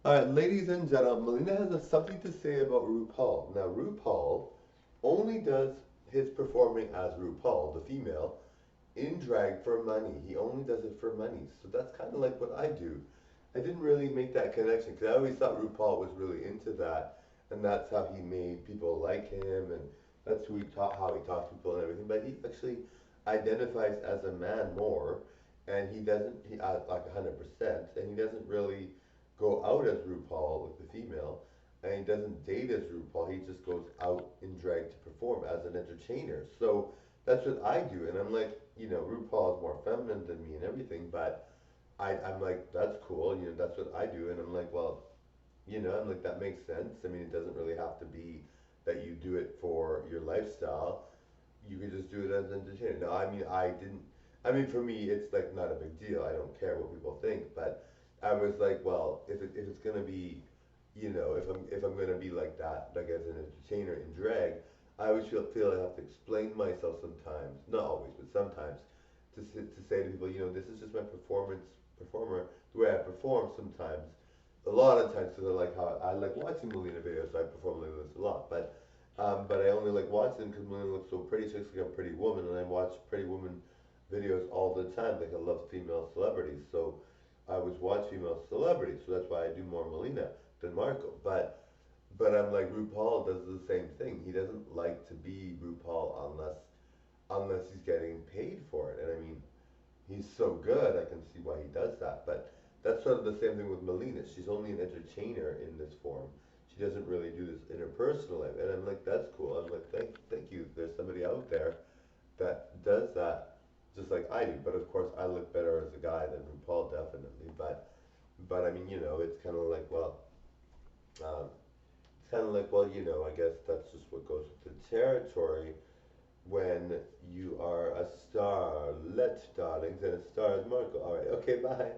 All right, ladies and gentlemen, Melina has something to say about RuPaul. Now, RuPaul only does his performing as RuPaul, the female, in drag for money. He only does it for money. So that's kind of like what I do. I didn't really make that connection because I always thought RuPaul was really into that, and that's how he made people like him, and that's who he taught, how he talks to people and everything. But he actually identifies as a man more, and he doesn't like 100%, and he doesn't really go out as RuPaul with the female, and he doesn't date as RuPaul. He just goes out in drag to perform as an entertainer. So that's what I do, and I'm like, RuPaul is more feminine than me and everything, but I'm like, that's cool, that's what I do, and I'm like, well, I'm like, that makes sense. I mean, it doesn't really have to be that you do it for your lifestyle. You could just do it as an entertainer. No, I mean, for me, it's like not a big deal. I don't care what people think, but I was like, well, if it's gonna be, if I'm gonna be like that, like as an entertainer in drag, I always feel I have to explain myself sometimes, not always, but sometimes, to say to people, this is just my performer, the way I perform sometimes. A lot of times, because I like how I like watching Melina videos, so I perform like this a lot, but I only like watching them because Melina looks so pretty. She looks like a pretty woman, and I watch pretty woman videos all the time. Like I love female celebrities, so I always watch female celebrities. So that's why I do more Melina than Marco. But I'm like RuPaul does the same thing. He doesn't like to be RuPaul unless he's getting paid for it. And I mean, he's so good. I can see why he does that. But that's sort of the same thing with Melina. She's only an entertainer in this form. She doesn't really do this in her personal life. And I'm like, that's cool. I'm like, thank you. There's somebody out there that does that just like I do. But of course, I look better as a guy than RuPaul, definitely. But I mean, it's kind of like, well, um, it's kind of like, well, I guess that's just what goes with the territory when you are a starlet, darlings, and a star is Marco. All right, okay, bye.